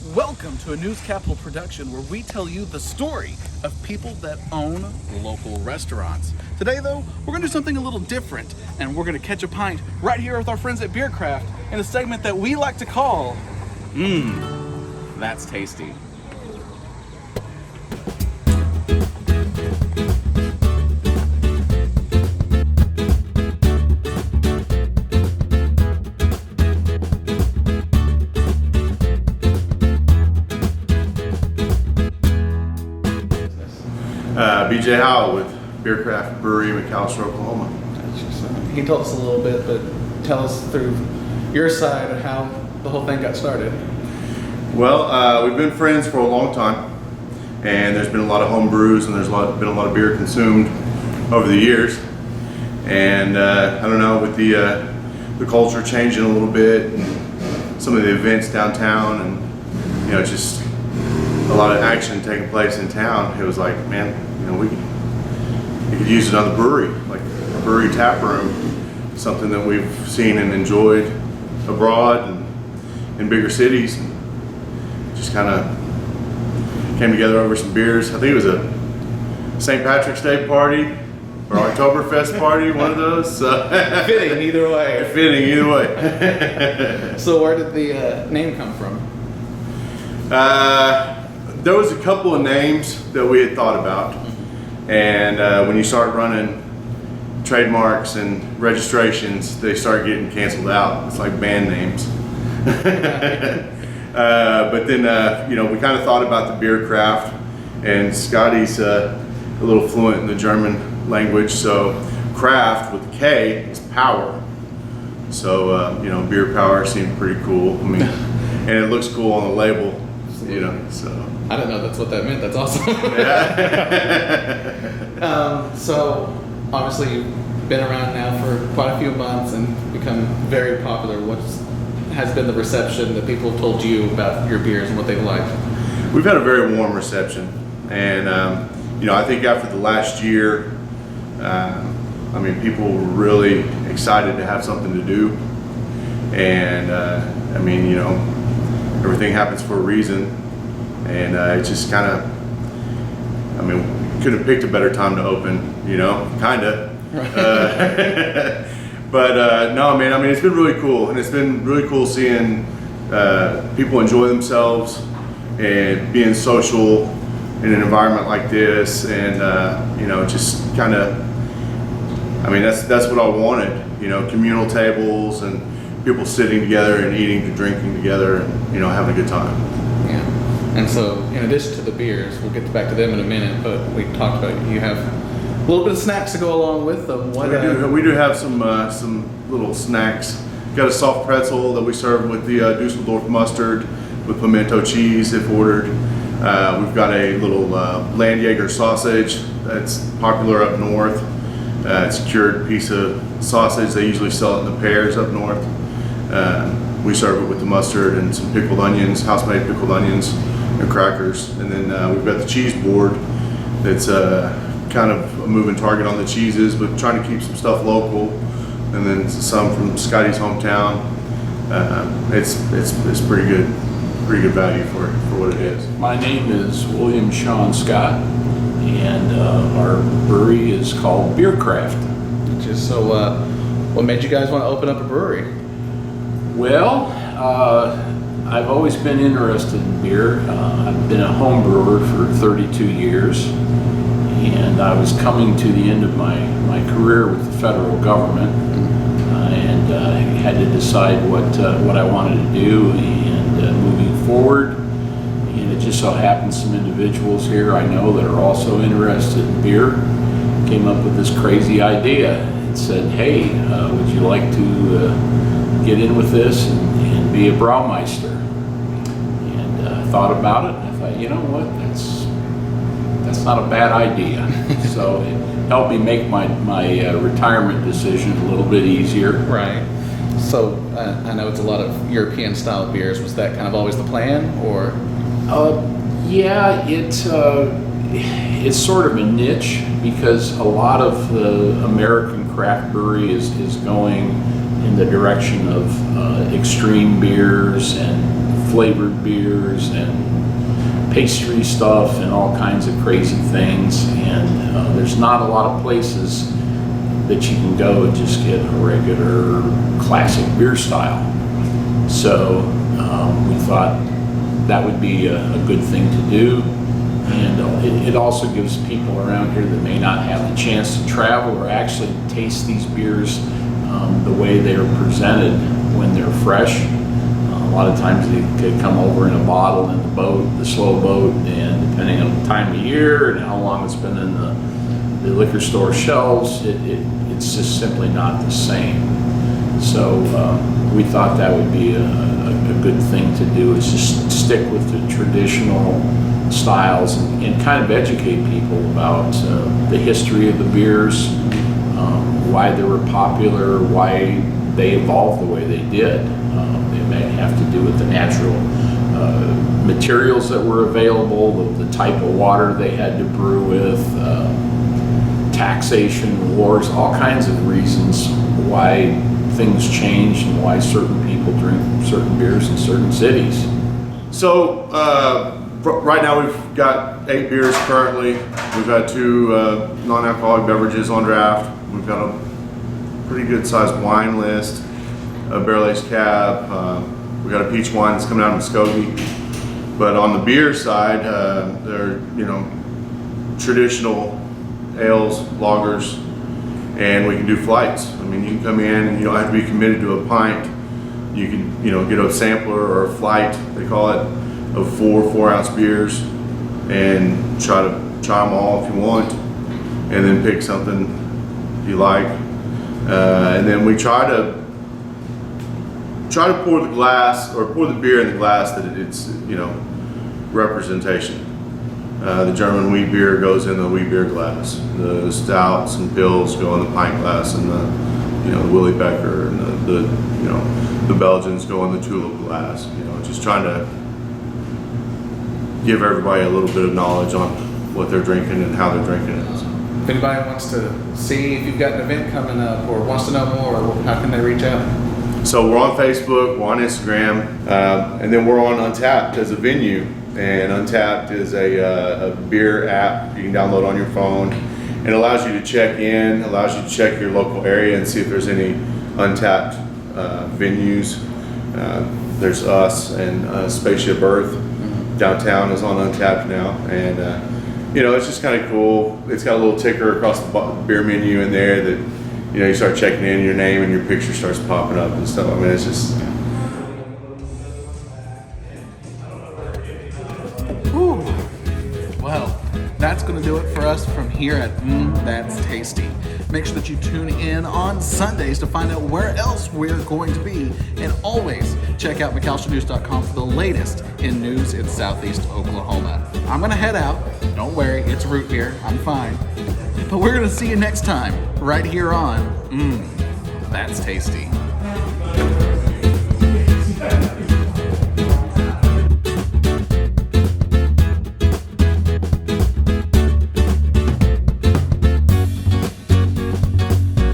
Welcome to a News Capital production where we tell you the story of people that own local restaurants. Today, though, we're going to do something a little different, and we're going to catch a pint right here with our friends at BierKraft in a segment that we like to call, That's Tasty. BJ Howell with BierKraft Brewery, McAlester, Oklahoma. You can tell us a little bit, but tell us through your side of how the whole thing got started. Well, we've been friends for a long time, and there's been a lot of home brews, and there's been a lot of beer consumed over the years. And I don't know, with the culture changing a little bit, and some of the events downtown, and just a lot of action taking place in town, it was like, man, we could use another brewery, like a brewery tap room, something that we've seen and enjoyed abroad and in bigger cities. And just kind of came together over some beers. I think it was a St. Patrick's Day party or Oktoberfest party, one of those. Fitting either way. Fitting either way. So where did the name come from? There was a couple of names that we had thought about, and when you start running trademarks and registrations, they start getting canceled out. It's like band names. But then we kind of thought about the BierKraft, and Scotty's a little fluent in the German language, so Kraft with a K is power. So beer power seemed pretty cool. I mean, and it looks cool on the label. So I didn't know that's what that meant. That's awesome. Yeah. So obviously you've been around now for quite a few months and become very popular. What has been the reception that people have told you about your beers and what they've liked? We've had a very warm reception, and I think after the last year, people were really excited to have something to do, and everything happens for a reason. And it just kind of, could have picked a better time to open, kind of. But no, man, it's been really cool. And it's been really cool seeing people enjoy themselves and being social in an environment like this. And, just kind of, that's what I wanted, communal tables and people sitting together and eating and drinking together and, having a good time. Yeah. And so, in addition to the beers, we'll get back to them in a minute, but we talked about you have a little bit of snacks to go along with them. We do have some little snacks. Got a soft pretzel that we serve with the Dusseldorf mustard with pimento cheese if ordered. We've got a little Landjaeger sausage that's popular up north. It's a cured piece of sausage. They usually sell it in the pairs up north. We serve it with the mustard and some pickled onions, house-made pickled onions and crackers. And then we've got the cheese board that's kind of a moving target on the cheeses, but trying to keep some stuff local. And then some from Scotty's hometown. It's pretty good value for what it is. My name is William Sean Scott, and our brewery is called BierKraft. So, what made you guys want to open up a brewery? Well, I've always been interested in beer. I've been a home brewer for 32 years, and I was coming to the end of my career with the federal government, and had to decide what I wanted to do and moving forward. And it just so happens some individuals here I know that are also interested in beer came up with this crazy idea and said, hey, would you like to get in with this and be a Braumeister? And I thought about it, and I thought, you know what, that's not a bad idea. So it helped me make my retirement decision a little bit easier. Right. So I know it's a lot of European style beers. Was that kind of always the plan, or? Yeah, it's sort of a niche because a lot of the American craft brewery is going in the direction of extreme beers and flavored beers and pastry stuff and all kinds of crazy things. And there's not a lot of places that you can go and just get a regular classic beer style. So we thought that would be a good thing to do. And it also gives people around here that may not have the chance to travel or actually taste these beers the way they're presented when they're fresh. A lot of times they could come over in a bottle in the boat, the slow boat, and depending on the time of year and how long it's been in the liquor store shelves, it's just simply not the same. So we thought that would be a good thing to do, is just stick with the traditional styles and kind of educate people about the history of the beers, why they were popular, why they evolved the way they did. It may have to do with the natural materials that were available, the type of water they had to brew with, taxation, wars, all kinds of reasons why things changed and why certain people drink certain beers in certain cities. So right now we've got 8 beers currently. We've got 2 non-alcoholic beverages on draft. We've got a pretty good sized wine list, a barrel-aged cab. We've got a peach wine that's coming out of Muskogee. But on the beer side, they're traditional ales, lagers, and we can do flights. I mean, you can come in and you don't have to be committed to a pint. You can get a sampler or a flight, they call it, of 4-ounce beers and try them all if you want, and then pick something you like. And then we try to pour the glass, or pour the beer in the glass that it's representation. The German wheat beer goes in the wheat beer glass. The stouts and pills go in the pint glass, and the Willy Becker and the Belgians go in the tulip glass. Just trying to give everybody a little bit of knowledge on what they're drinking and how they're drinking it. If anybody wants to see if you've got an event coming up or wants to know more, how can they reach out? So we're on Facebook, we're on Instagram, and then we're on Untapped as a venue. And Untapped is a beer app you can download on your phone. It allows you to check in, allows you to check your local area and see if there's any Untapped venues. There's us and Spaceship Earth downtown is on Untapped now, and it's just kind of cool. It's got a little ticker across the beer menu in there that you start checking in your name and your picture starts popping up and stuff. I mean, it's just. Well, that's going to do it for us from here at That's Tasty. Make sure that you tune in on Sundays to find out where else we're going to be. And always check out McAlsterNews.com for the latest in news in Southeast Oklahoma. I'm going to head out. Don't worry, it's root beer. I'm fine. But we're going to see you next time right here on That's Tasty.